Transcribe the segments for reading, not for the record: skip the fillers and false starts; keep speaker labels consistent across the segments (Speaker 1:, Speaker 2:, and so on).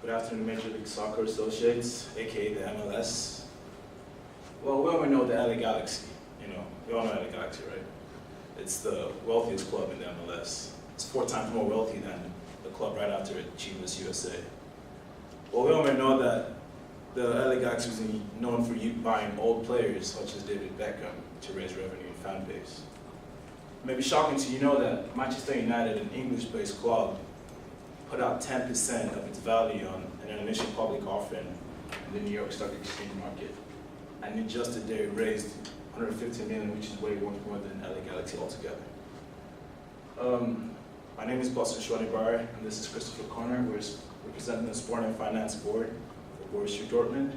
Speaker 1: Good afternoon, Major League Soccer Associates, aka the MLS. Well, we all know the LA Galaxy. You all know LA Galaxy, right? It's the wealthiest club in the MLS. It's 4 times more wealthy than the club right after it, Chivas USA. Well, we all know that the LA Galaxy is known for buying old players such as David Beckham to raise revenue and fan base. It may be shocking to you know that Manchester United, an English-based club, put out 10% of its value on an initial public offering in the New York Stock Exchange market. And just today raised $150 million, which is way worth more than LA Galaxy altogether. My name is Boston Schwanebar, and this is Christopher Corner. We're representing the Sport and Finance Board for Borussia Dortmund.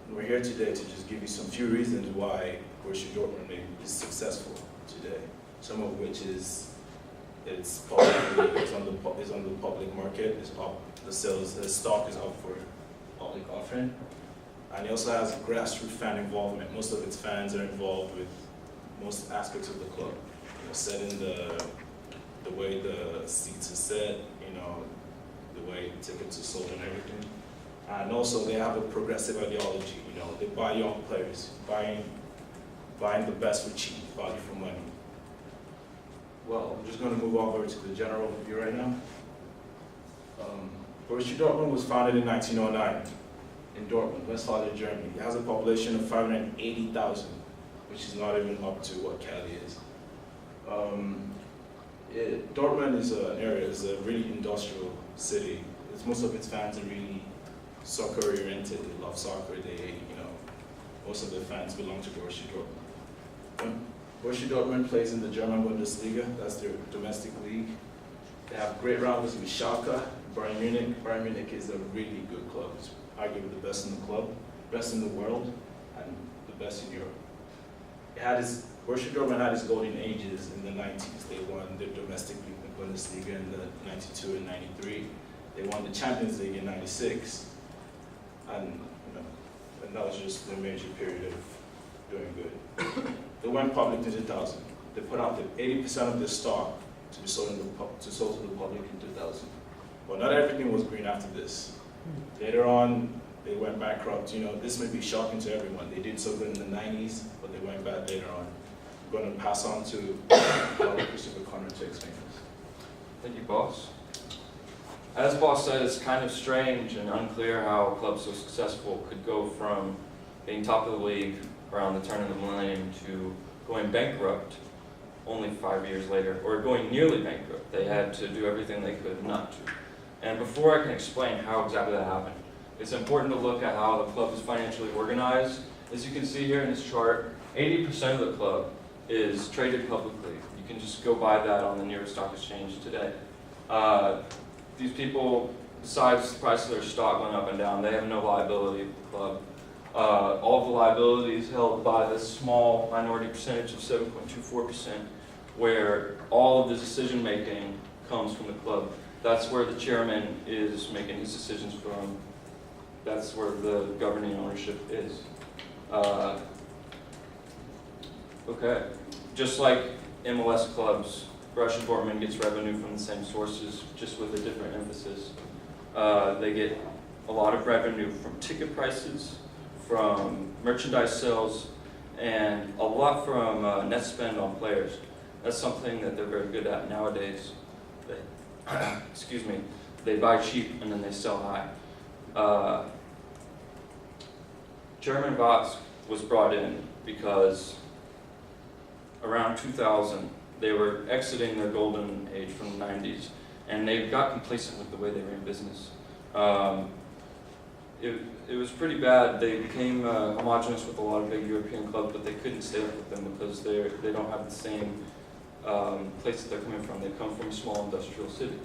Speaker 1: And we're here today to just give you some few reasons why Borussia Dortmund is successful today. Some of which is it's on the public market, it's up, the stock is up for public offering. And it also has grassroots fan involvement. Most of its fans are involved with most aspects of the club. Setting the way the seats are set, the way tickets are sold and everything. And also they have a progressive ideology. They buy young players, buying the best for cheap, value for money. Well, I'm just going to move over to the general overview right now. Borussia Dortmund was founded in 1909 in Dortmund, Westphalia, Germany. It has a population of 580,000, which is not even up to what Cali is. Dortmund is a really industrial city. Most of its fans are really soccer-oriented. They love soccer. Most of their fans belong to Borussia Dortmund. Borussia Dortmund plays in the German Bundesliga. That's their domestic league. They have great rivals with Schalke, Bayern Munich. Bayern Munich is a really good club. It's arguably the best in the club, best in the world, and the best in Europe. Borussia Dortmund had its golden ages in the 90s. They won their domestic league, the Bundesliga, in the 92 and 93. They won the Champions League in 96. And that was just the major period of doing good. They went public in 2000. They put out 80% of their stock to be sold to the public in 2000. But not everything was green after this. Later on, they went bankrupt. This may be shocking to everyone. They did so good in the 90s, but they went bad later on. I'm going to pass on to Christopher Corner to explain this.
Speaker 2: Thank you, Boss. As Boss said, it's kind of strange and unclear how a club so successful could go from being top of the league around the turn of the millennium to going bankrupt only 5 years later, or going nearly bankrupt. They had to do everything they could not to. And before I can explain how exactly that happened, it's important to look at how the club is financially organized. As you can see here in this chart, 80% of the club is traded publicly. You can just go buy that on the New York Stock Exchange today. These people, besides the price of their stock going up and down, they have no liability of the club. All of the liabilities held by this small minority percentage of 7.24%, where all of the decision making comes from the club. That's where the chairman is making his decisions from. That's where the governing ownership is. Okay, just like MLS clubs, Borussia Dortmund gets revenue from the same sources, just with a different emphasis. They get a lot of revenue from ticket prices, from merchandise sales, and a lot from net spend on players. That's something that they're very good at nowadays. They buy cheap and then they sell high. Chairman Voss was brought in because around 2000, they were exiting their golden age from the 90s, and they got complacent with the way they ran business. It was pretty bad. They became homogenous with a lot of big European clubs, but they couldn't stay up with them because they don't have the same place that they're coming from. They come from a small industrial city.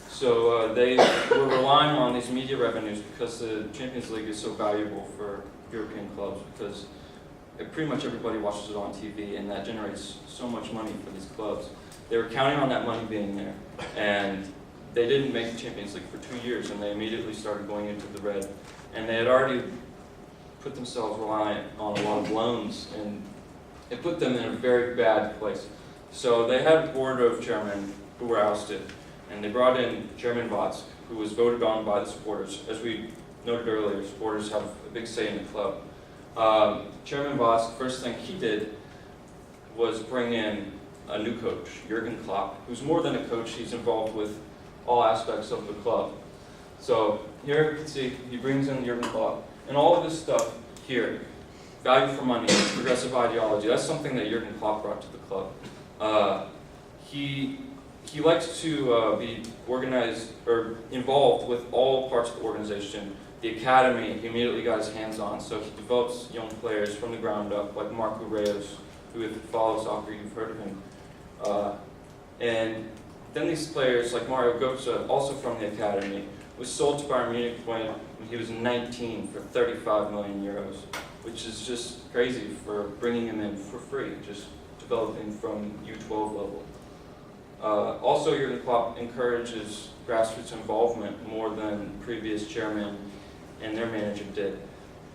Speaker 2: So they were relying on these media revenues because the Champions League is so valuable for European clubs, because pretty much everybody watches it on TV, and that generates so much money for these clubs. They were counting on that money being there, and they didn't make the Champions League for 2 years, and they immediately started going into the red. And they had already put themselves reliant on a lot of loans, and it put them in a very bad place. So they had a board of chairmen who were ousted, and they brought in Chairman Watts, who was voted on by the supporters. As we noted earlier, supporters have a big say in the club. Chairman Voss, the first thing he did was bring in a new coach, Jurgen Klopp, who's more than a coach. He's involved with all aspects of the club. So here you can see he brings in Jurgen Klopp, and all of this stuff here, value for money, progressive ideology, that's something that Jurgen Klopp brought to the club. He likes to be organized or involved with all parts of the organization. The academy, he immediately got his hands on, so he develops young players from the ground up, like Marco Reyes, who, if you follow soccer, you've heard of him. And then these players, like Mario Götze, also from the academy, was sold to Bayern Munich when he was 19 for 35 million euros, which is just crazy for bringing him in for free, just developing from U12 level. Also, Jurgen Klopp encourages grassroots involvement more than previous chairman and their manager did.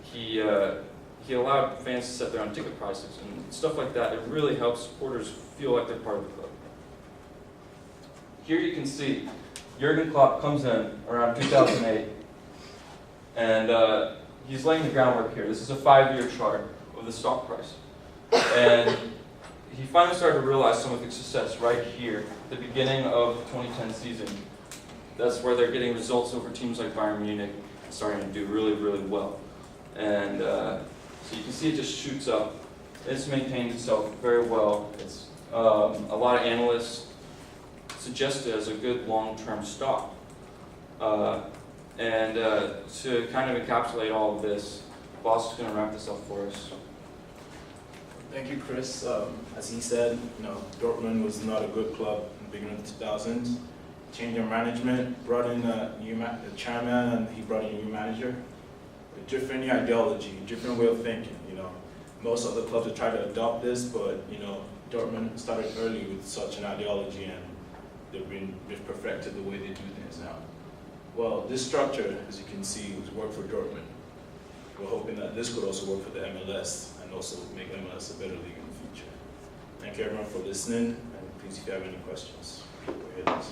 Speaker 2: He allowed fans to set their own ticket prices and stuff like that. It really helps supporters feel like they're part of the club. Here you can see Jurgen Klopp comes in around 2008, and he's laying the groundwork here. This is a 5-year chart of the stock price. And he finally started to realize some of the success right here, at the beginning of the 2010 season. That's where they're getting results over teams like Bayern Munich and starting to do really, really well. And so you can see it just shoots up. It's maintained itself very well. It's a lot of analysts suggest it as a good long-term stock. And to kind of encapsulate all of this, Boss is going to wrap this up for us.
Speaker 1: Thank you, Chris. As he said, Dortmund was not a good club in the beginning of the 2000s. Changed their management, brought in a chairman, and he brought in a new manager. A different ideology, different way of thinking. Most other clubs have tried to adopt this, but Dortmund started early with such an ideology, and they've perfected the way they do things now. Well, this structure, as you can see, has worked for Dortmund. We're hoping that this could also work for the MLS and also make MLS a better league in the future. Thank you everyone for listening, and please if you have any questions, go ahead.